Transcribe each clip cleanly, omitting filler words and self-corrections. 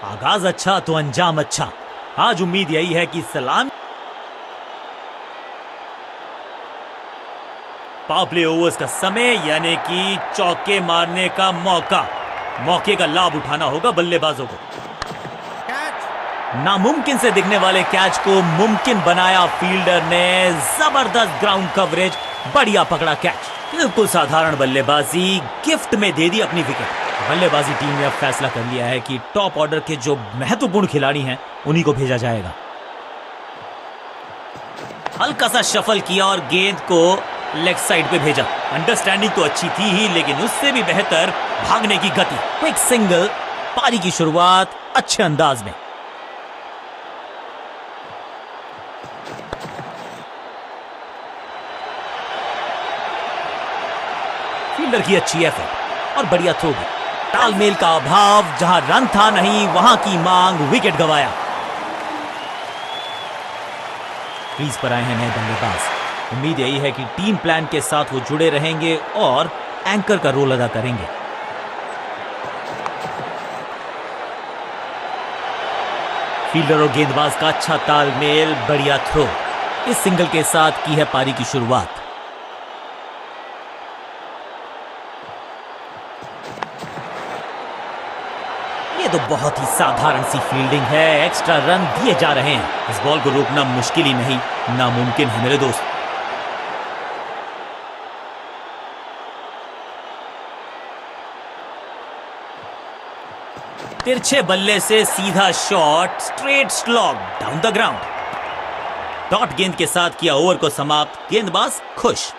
आगाज अच्छा तो अंजाम अच्छा। आज उम्मीद यही है कि सलाम पावर प्ले ओवर्स का समय यानी कि चौके मारने का मौके का लाभ उठाना होगा बल्लेबाजों को। नामुमकिन से दिखने वाले कैच को मुमकिन बनाया फील्डर ने। जबरदस्त ग्राउंड कवरेज, बढ़िया पकड़ा कैच। बिल्कुल साधारण बल्लेबाजी, गिफ्ट में दे दी अपनी विकेट। बल्लेबाजी टीम ने अब फैसला कर लिया है कि टॉप ऑर्डर के जो महत्वपूर्ण खिलाड़ी हैं उन्हीं को भेजा जाएगा। हल्का सा शफल किया और गेंद को लेग साइड पे भेजा। अंडरस्टैंडिंग तो अच्छी थी ही, लेकिन उससे भी बेहतर भागने की गति। क्विक सिंगल, पारी की शुरुआत अच्छे अंदाज में। फील्डर की अच्छी एफर्ट और बढ़िया थ्रो भी। तालमेल का अभाव, जहां रन था नहीं वहां की मांग, विकेट गंवाया। क्रीज पर आए हैं नए बल्लेबाज। उम्मीद यही है कि टीम प्लान के साथ वो जुड़े रहेंगे और एंकर का रोल अदा करेंगे। फील्डर और गेंदबाज का अच्छा तालमेल, बढ़िया थ्रो। इस सिंगल के साथ की है पारी की शुरुआत। ये तो बहुत ही साधारण सी फील्डिंग है, एक्स्ट्रा रन दिए जा रहे हैं। इस बॉल को रोकना मुश्किल ही नहीं, नामुमकिन है मेरे दोस्त। तिरछे बल्ले से सीधा shot, straight slog down the ground. Dot गेंद के साथ किया ओवर को समाप्त, गेंदबाज खुश।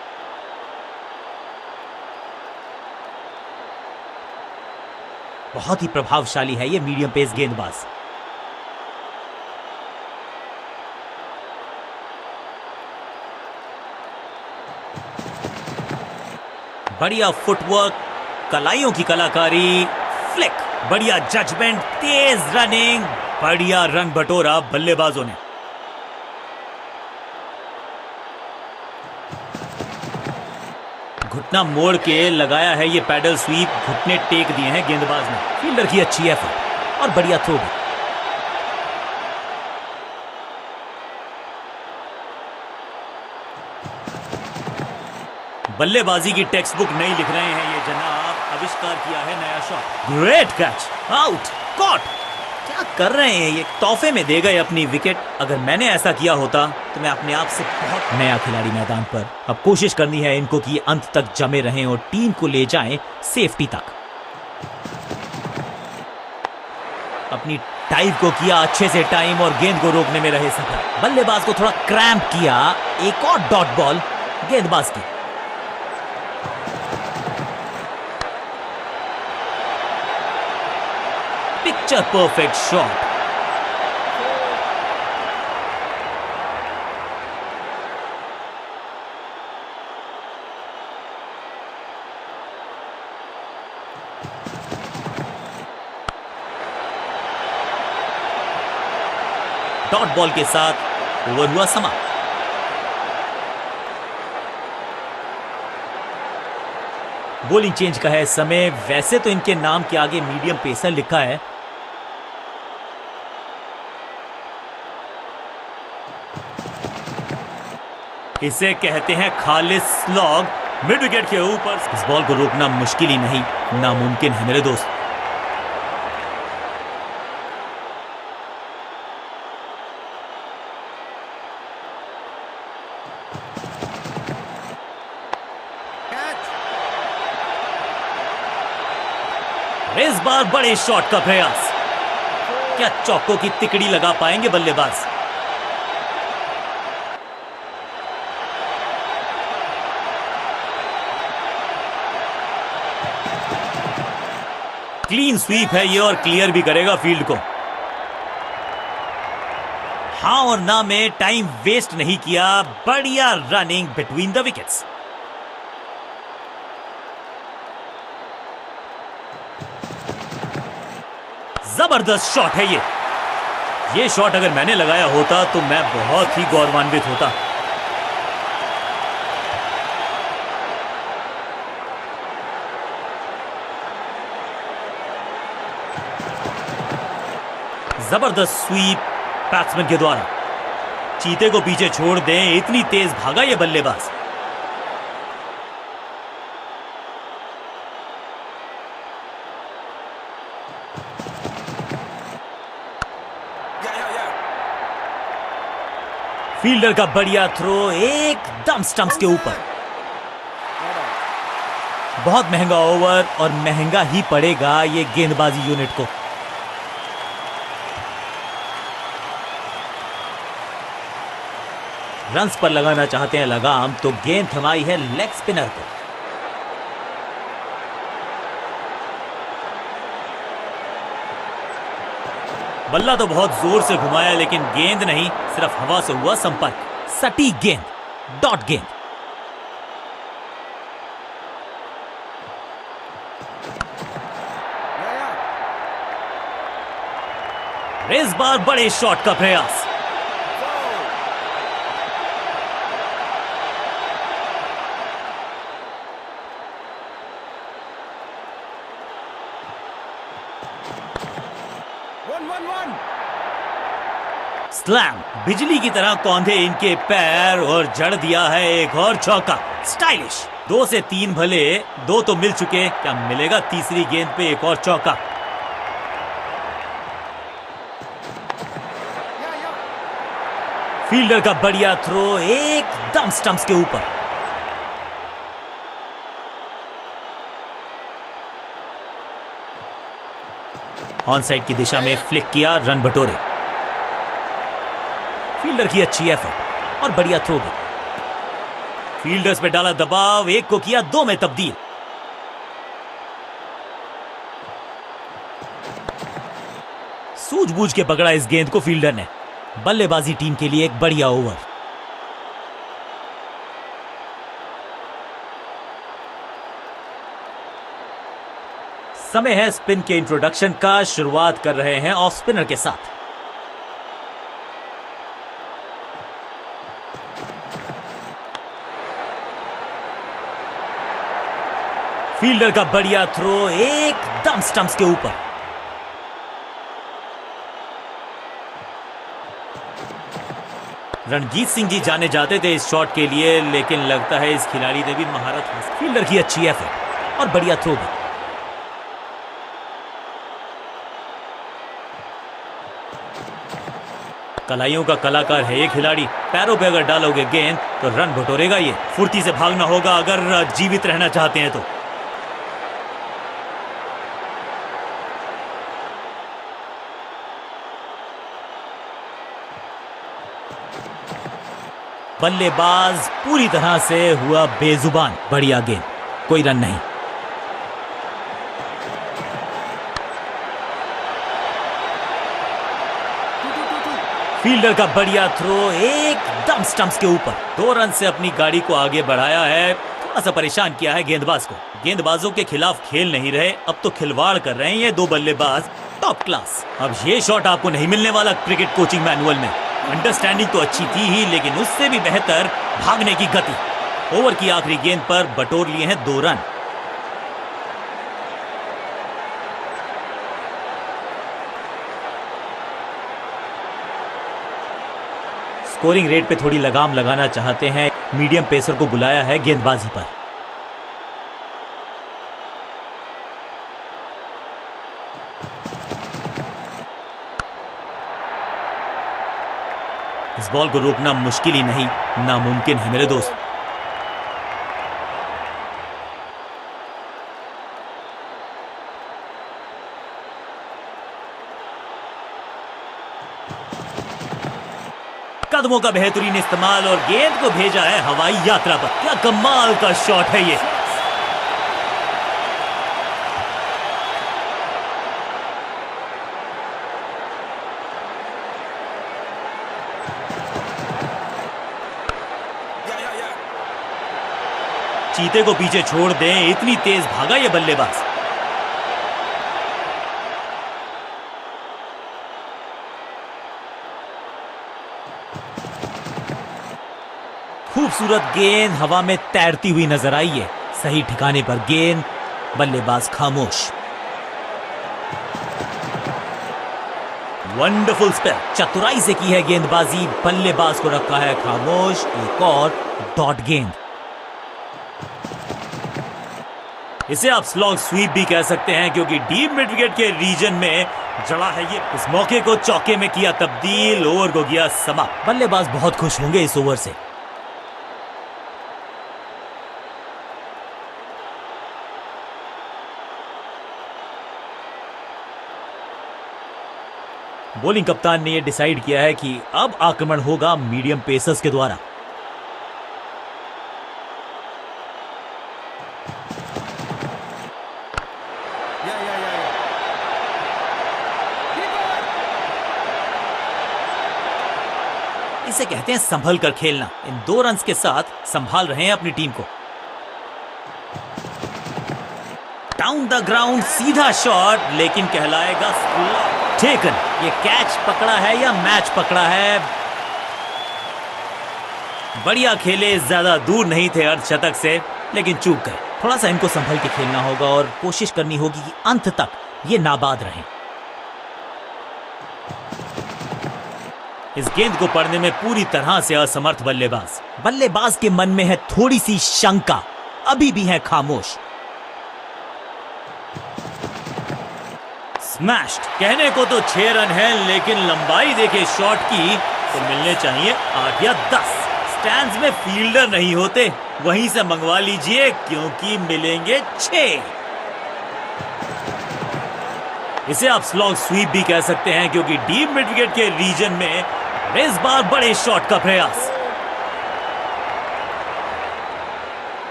बहुत ही प्रभावशाली है ये मीडियम पेस गेंदबाज। बढ़िया फुटवर्क, कलाइयों की कलाकारी, फ्लिक, बढ़िया जजमेंट, तेज रनिंग, बढ़िया रन बटोरा बल्लेबाजों ने। घुटना मोड़ के लगाया है ये पैडल स्वीप, घुटने टेक दिए हैं गेंदबाज ने। फील्डर की अच्छी एफर्ट और बढ़िया थ्रो भी। बल्लेबाजी की टेक्स्ट बुक नहीं लिख रहे हैं ये जनाब, आविष्कार किया है नया shot. Great catch, out, caught. क्या कर रहे हैं ये, तोहफे में दे गए अपनी विकेट। अगर मैंने ऐसा किया होता तो मैं अपने आप से बहुत। नया खिलाड़ी मैदान पर, अब कोशिश करनी है इनको कि अंत तक जमे रहें और टीम को ले जाएं सेफ्टी तक। अपनी टाइप को किया अच्छे से टाइम और गेंद को रोकने में रहे सफल। बल्लेबाज को थोड़ा क्रैम्प किया, एक और डॉट बॉल गेंदबाज की। Picture perfect shot. Dot ball के साथ ओवर हुआ समाप्त। बॉलिंग चेंज का है समय। वैसे तो इनके नाम के आगे मीडियम पेसर लिखा है, इसे कहते हैं खालिस स्लॉग, मिड विकेट के ऊपर। इस बॉल को रोकना मुश्किल ही नहीं, नामुमकिन है मेरे दोस्त। इस बार बड़े शॉट का प्रयास। क्या चौकों की तिकड़ी लगा पाएंगे बल्लेबाज? क्लीन स्वीप है ये और क्लियर भी करेगा फील्ड को। हाँ और ना में टाइम वेस्ट नहीं किया, बढ़िया रनिंग बिटवीन द विकेट्स। जबरदस्त शॉट है ये शॉट अगर मैंने लगाया होता तो मैं बहुत ही गौरवान्वित होता। जबरदस्त स्वीप बैट्समैन के द्वारा। चीते को पीछे छोड़ दें, इतनी तेज भागा ये बल्लेबाज। फील्डर का बढ़िया थ्रो एकदम स्टंप्स के ऊपर। बहुत महंगा ओवर और महंगा ही पड़ेगा ये गेंदबाजी यूनिट को। रन्स पर लगाना चाहते हैं लगाम, तो गेंद थमाई है लेग स्पिनर को। बल्ला तो बहुत जोर से घुमाया, लेकिन गेंद नहीं, सिर्फ हवा से हुआ संपर्क। सटीक गेंद, डॉट गेंद। इस बार बड़े शॉट का प्रयास। स्लैम, बिजली की तरह कौंधे इनके पैर और जड़ दिया है एक और चौका। स्टाइलिश। 2 से 3 भले, 2 तो मिल चुके, क्या मिलेगा तीसरी गेंद पे एक और चौका। फील्डर का बढ़िया थ्रो एकदम स्टंप्स के ऊपर। ऑन साइड की दिशा में फ्लिक किया, रन बटोरे। फील्डर की अच्छी एफर्ट और बढ़िया थ्रो भी। फील्डर्स पे डाला दबाव, एक को किया 2 में तब्दील। सूझबूझ के पकड़ा इस गेंद को फील्डर ने। बल्लेबाजी टीम के लिए एक बढ़िया ओवर। समय है स्पिन के इंट्रोडक्शन का। शुरुआत कर रहे हैं ऑफ स्पिनर के साथ। फील्डर का बढ़िया थ्रो एकदम स्टंप्स के ऊपर। रणजीत सिंह जी जाने जाते थे इस शॉट के लिए, लेकिन लगता है इस खिलाड़ी ने भी महारत हासिल। फील्डर की अच्छी एफर्ट और बढ़िया थ्रो भी। कलाइयों का कलाकार है ये खिलाड़ी। पैरों पे अगर डालोगे गेंद तो रन बटोरेगा ये। फुर्ती से भागना होगा अगर जीवित रहना चाहते हैं तो। बल्लेबाज पूरी तरह से हुआ बेजुबान। बढ़िया गेंद, कोई रन नहीं। फील्डर का बढ़िया थ्रो एकदम स्टंप्स के ऊपर। 2 रन से अपनी गाड़ी को आगे बढ़ाया है। थोड़ा सा परेशान किया है गेंदबाज को। गेंदबाजों के खिलाफ खेल नहीं रहे, अब तो खिलवाड़ कर रहे हैं ये 2 बल्लेबाज। Top class. अब ये शॉट आपको नहीं मिलने वाला क्रिकेट कोचिंग मैनुअल में। अंडरस्टैंडिंग तो अच्छी थी ही, लेकिन उससे भी बेहतर भागने की गति। ओवर की आखिरी गेंद पर बटोर लिए हैं 2 रन। स्कोरिंग रेट पे थोड़ी लगाम लगाना चाहते हैं। मीडियम पेसर को बुलाया है गेंदबाजी पर। इस बॉल को रोकना मुश्किल ही नहीं, नामुमकिन है मेरे दोस्त। कदमों का बेहतरीन इस्तेमाल और गेंद को भेजा है हवाई यात्रा पर। क्या कमाल का शॉट है ये। चीते को पीछे छोड़ दें, इतनी तेज भागा ये बल्लेबाज। खूबसूरत गेंद हवा में तैरती हुई नजर आई है। सही ठिकाने पर गेंद, बल्लेबाज खामोश। वंडरफुल स्पेल, चतुराई से की है गेंदबाजी, बल्लेबाज को रखा है खामोश। एक और डॉट गेंद। इसे आप स्लॉग स्वीप भी कह सकते हैं क्योंकि डीप मिड विकेट के रीजन में जड़ा है ये। इस मौके को चौके में किया तब्दील, ओवर को किया समाप्त। बल्लेबाज बहुत खुश होंगे इस ओवर से। बॉलिंग कप्तान ने यह डिसाइड किया है कि अब आक्रमण होगा मीडियम पेसर्स के द्वारा। इसे कहते हैं संभल कर खेलना। इन 2 रन्स के साथ संभाल रहे हैं अपनी टीम को। डाउन द ग्राउंड सीधा शॉट, लेकिन कहलाएगा टेकन। ये कैच पकड़ा है या मैच पकड़ा है? बढ़िया खेले, ज्यादा दूर नहीं थे अर्धशतक से, लेकिन चूक गए। थोड़ा सा इनको संभल के खेलना होगा और कोशिश करनी होगी कि अंत तक ये नाबाद रहें। इस गेंद को पढ़ने में पूरी तरह से असमर्थ बल्लेबाज। बल्लेबाज के मन में है थोड़ी सी शंका, अभी भी है खामोश। स्मैश्ड। कहने को तो 6 रन है, लेकिन लंबाई देखे शॉट की तो मिलने चाहिए 8 या 10। स्टैंड्स में फील्डर नहीं होते, वहीं से मंगवा लीजिए क्योंकि मिलेंगे 6। इसे आप स्लॉग स्वीप भी कह सकते हैं क्योंकि डीप मिड विकेट के रीजन में इस बार बड़े शॉट का प्रयास।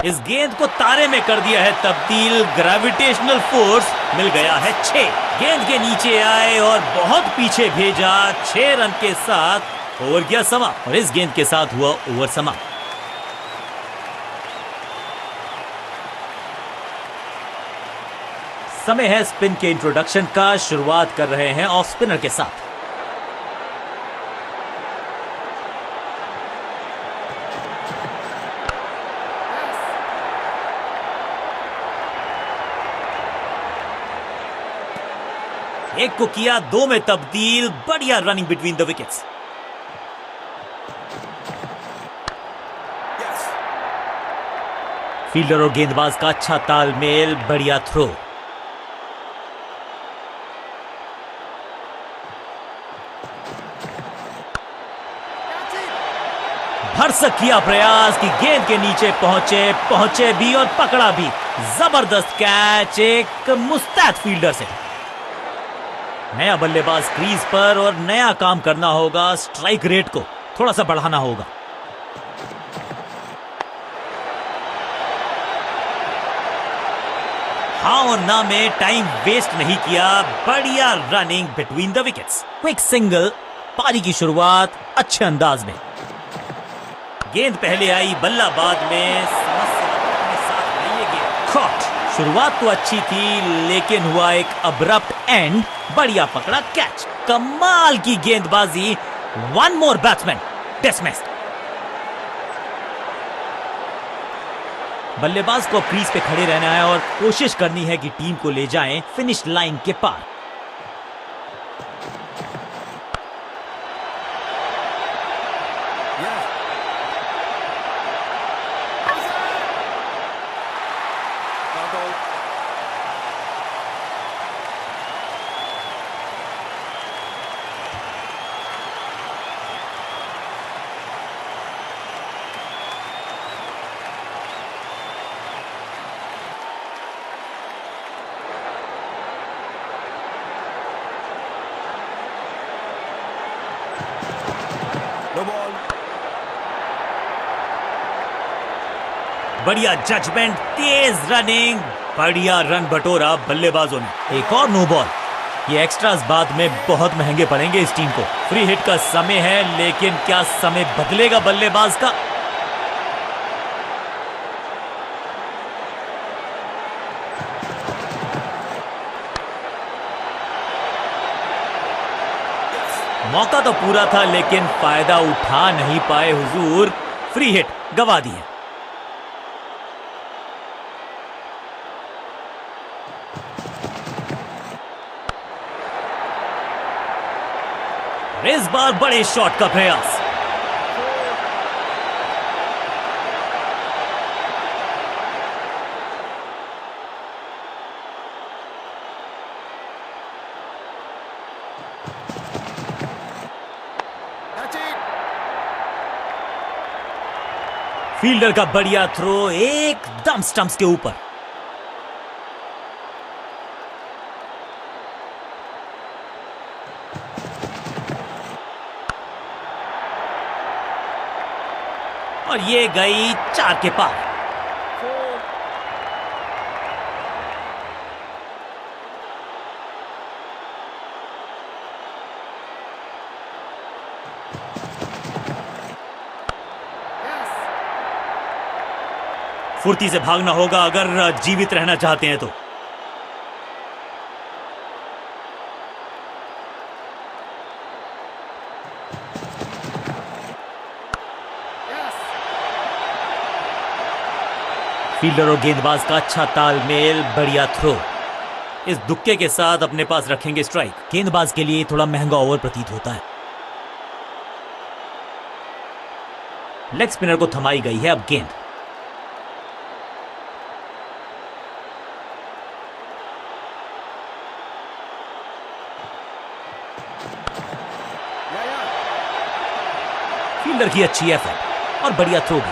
इस गेंद को तारे में कर दिया है तब्दील। ग्रेविटेशनल फोर्स मिल गया है 6। गेंद के नीचे आए और बहुत पीछे भेजा। 6 रन के साथ ओवर गया समाप्त और इस गेंद के साथ हुआ ओवर समाप्त। समय है स्पिन के इंट्रोडक्शन का। शुरुआत कर रहे हैं ऑफ स्पिनर के साथ। एक को किया 2 में तब्दील। बढ़िया running between the wickets. Fielder और गेंदबाज का अच्छा तालमेल। बढ़िया थ्रो। भरसक किया प्रयास कि गेंद के नीचे पहुंचे भी और पकड़ा भी। जबरदस्त कैच एक मुस्तैद फील्डर से। नया बल्लेबाज क्रीज पर और नया काम करना होगा। स्ट्राइक रेट को थोड़ा सा बढ़ाना होगा। हाँ और ना में टाइम वेस्ट नहीं किया। बढ़िया running between the wickets. Quick single. पारी की शुरुआत अच्छे अंदाज में। गेंद पहले आई, बल्ला बाद में। शुरुआत तो अच्छी थी, लेकिन हुआ एक अब्रप्ट एंड। बढ़िया पकड़ा कैच। कमाल की गेंदबाजी। 1 मोर बैट्समैन डिसमिस्ड। बल्लेबाज को क्रीज पे खड़े रहना है और कोशिश करनी है कि टीम को ले जाएं फिनिश लाइन के पार। बढ़िया जजमेंट, तेज रनिंग। बढ़िया रन बटोरा बल्लेबाजों ने। एक और नो बॉल। ये एक्स्ट्रास बाद में बहुत महंगे पड़ेंगे इस टीम को। फ्री हिट का समय है, लेकिन क्या समय बदलेगा बल्लेबाज का? मौका तो पूरा था, लेकिन फायदा उठा नहीं पाए हुजूर। फ्री हिट गवा दी है। इस बार बड़े शॉट का प्रयास। फील्डर का बढ़िया थ्रो एकदम स्टंप्स के ऊपर। और ये गई 4 के पार। फुर्ती से भागना होगा अगर जीवित रहना चाहते हैं तो। फील्डर और गेंदबाज का अच्छा तालमेल, बढ़िया थ्रो। इस दुक्के के साथ अपने पास रखेंगे स्ट्राइक। गेंदबाज के लिए थोड़ा महंगा ओवर प्रतीत होता है। लेग स्पिनर को थमाई गई है अब गेंद। फील्डर की अच्छी एफर्ट और बढ़िया थ्रो भी।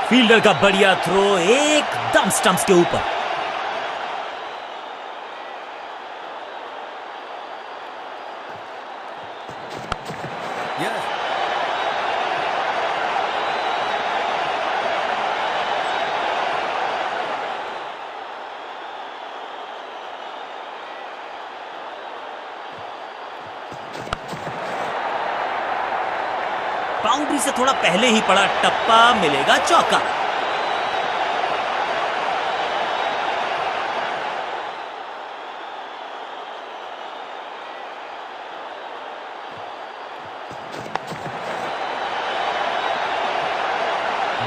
फील्डर का बढ़िया थ्रो एकदम स्टंप्स के ऊपर। बाउंड्री से थोड़ा पहले ही पड़ा टप्पा, मिलेगा चौका।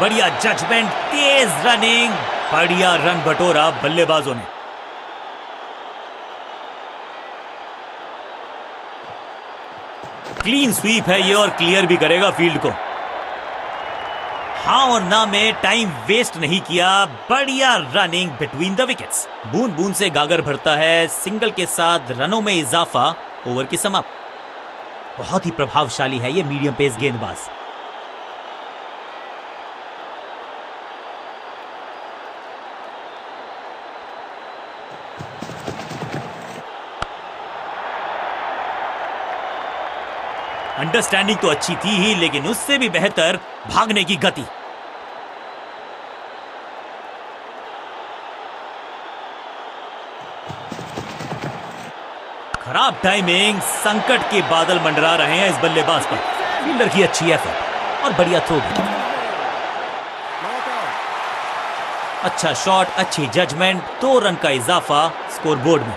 बढ़िया जजमेंट, तेज रनिंग, बढ़िया रन बटोरा बल्लेबाजों ने। क्लीन स्वीप है ये और क्लियर भी करेगा फील्ड को। हाँ और ना में टाइम वेस्ट नहीं किया, बढ़िया रनिंग बिटवीन द विकेट्स। बूंद बूंद से गागर भरता है, सिंगल के साथ रनों में इजाफा, ओवर की समाप्त। बहुत ही प्रभावशाली है ये मीडियम पेस गेंदबाज। अंडरस्टैंडिंग तो अच्छी थी ही, लेकिन उससे भी बेहतर भागने की गति। खराब टाइमिंग, संकट के बादल मंडरा रहे हैं इस बल्लेबाज पर। फील्डर की अच्छी एफर्ट और बढ़िया थ्रो भी। अच्छा शॉट, अच्छी जजमेंट, 2 रन का इजाफा स्कोरबोर्ड में।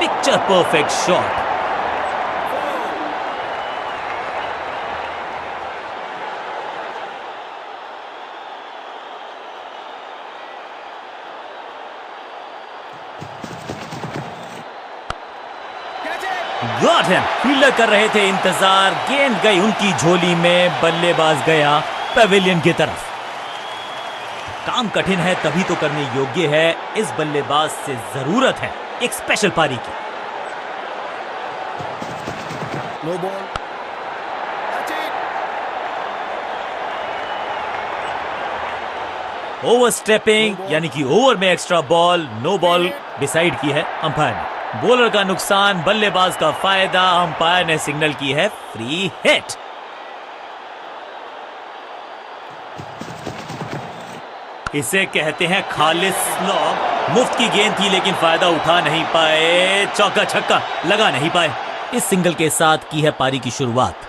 Picture perfect shot. Got him. Fielder कर रहे थे इंतजार, गेंद गई उनकी झोली में, बल्लेबाज गया पवेलियन की तरफ। काम कठिन है तभी तो करने योग्य है। इस बल्लेबाज से जरूरत है एक स्पेशल पारी की। No ball. ओवर स्टेपिंग यानी कि ओवर में extra ball, no ball decide की है अंपायर ने। बॉलर का नुकसान, बल्लेबाज का फायदा, अंपायर ने सिग्नल की है फ्री हिट। इसे कहते हैं खालिस स्लॉग। मुफ्त की गेंद थी लेकिन फायदा उठा नहीं पाए, चौका छक्का लगा नहीं पाए। इस सिंगल के साथ की है पारी की शुरुआत।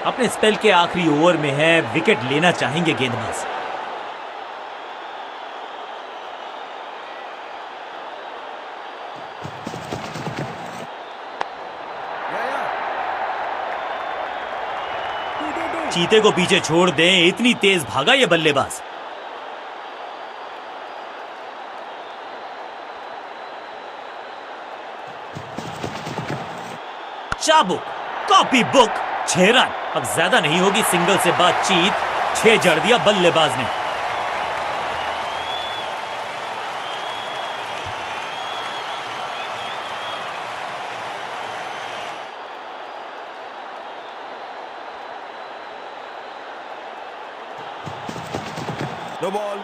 अपने स्पेल के आखिरी ओवर में है, विकेट लेना चाहेंगे गेंदबाज। चीते को पीछे छोड़ दें, इतनी तेज भागा ये बल्लेबाज। चाबुक, कॉपी बुक, 6 रन। अब ज्यादा नहीं होगी सिंगल से बातचीत, 6 जड़ दिया बल्लेबाज ने। No ball.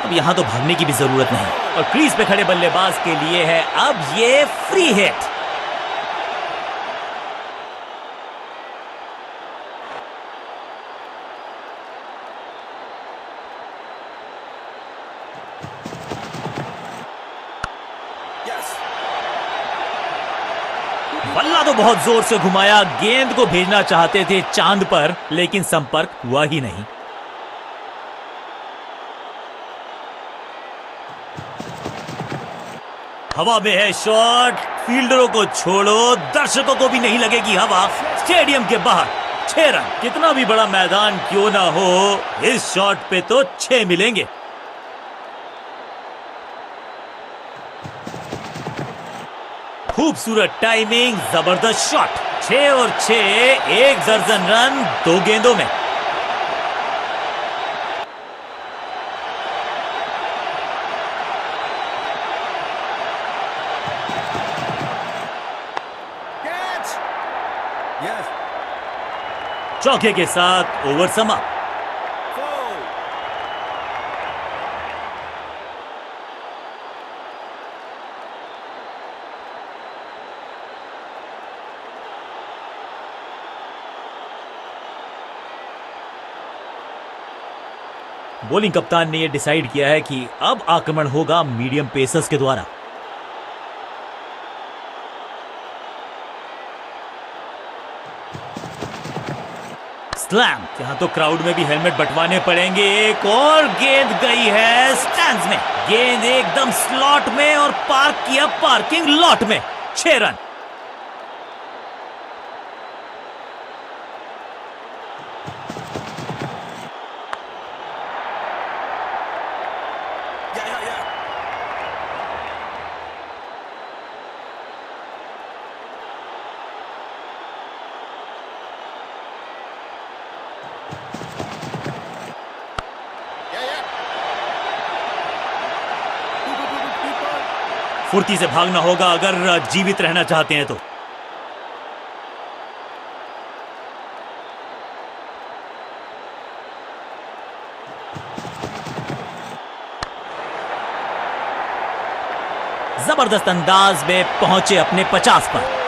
अब यहां तो भागने की भी जरूरत नहीं, और क्रीज पे खड़े बल्लेबाज के लिए है अब ये फ्री हिट। बल्ला तो बहुत जोर से घुमाया, गेंद को भेजना चाहते थे चांद पर, लेकिन संपर्क हुआ ही नहीं। हवा में है शॉट, फील्डरों को छोड़ो, दर्शकों को भी नहीं लगेगी हवा। स्टेडियम के बाहर 6 रन। कितना भी बड़ा मैदान क्यों ना हो, इस शॉट पे तो 6 मिलेंगे। खूबसूरत टाइमिंग, जबरदस्त शॉट। 6 और 6, 1 दर्जन रन 2 गेंदों में। चौके के साथ ओवर समाप्त। बॉलिंग कप्तान ने यह डिसाइड किया है कि अब आक्रमण होगा मीडियम पेसर्स के द्वारा। स्लैम। यहां तो क्राउड में भी हेलमेट बंटवाने पड़ेंगे। एक और गेंद गई है स्टैंड्स में। गेंद एकदम स्लॉट में और पार्क किया पार्किंग लॉट में। 6 रन। फुर्ती से भागना होगा अगर जीवित रहना चाहते हैं तो। जबरदस्त अंदाज में पहुंचे अपने 50 पर।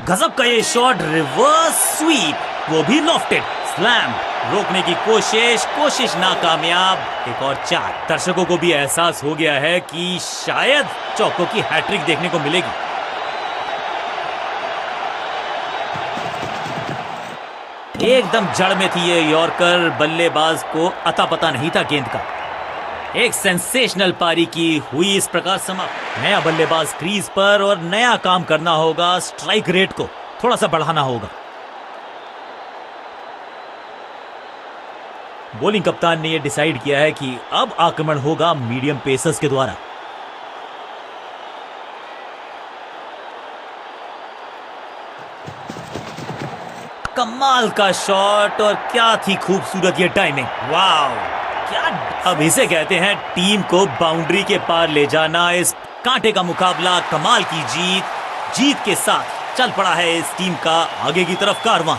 गजब का ये शॉट, रिवर्स स्वीप, वो भी लॉफ्टेड। स्लैम। रोकने की कोशिश नाकामयाब। एक और 4। दर्शकों को भी एहसास हो गया है कि शायद चौकों की हैट्रिक देखने को मिलेगी। एकदम जड़ में थी ये यॉर्कर, बल्लेबाज को अता पता नहीं था गेंद का। एक सेंसेशनल पारी की हुई इस प्रकार समाप्त। नया बल्लेबाज क्रीज पर और नया काम करना होगा। स्ट्राइक रेट को थोड़ा सा बढ़ाना होगा। बॉलिंग कप्तान ने यह डिसाइड किया है कि अब आक्रमण होगा मीडियम पेसर्स के द्वारा। कमाल का शॉट, और क्या थी खूबसूरत ये टाइमिंग। वाह, क्या अब इसे कहते हैं टीम को बाउंड्री के पार ले जाना। इस कांटे का मुकाबला, कमाल की जीत के साथ चल पड़ा है इस टीम का आगे की तरफ कारवां।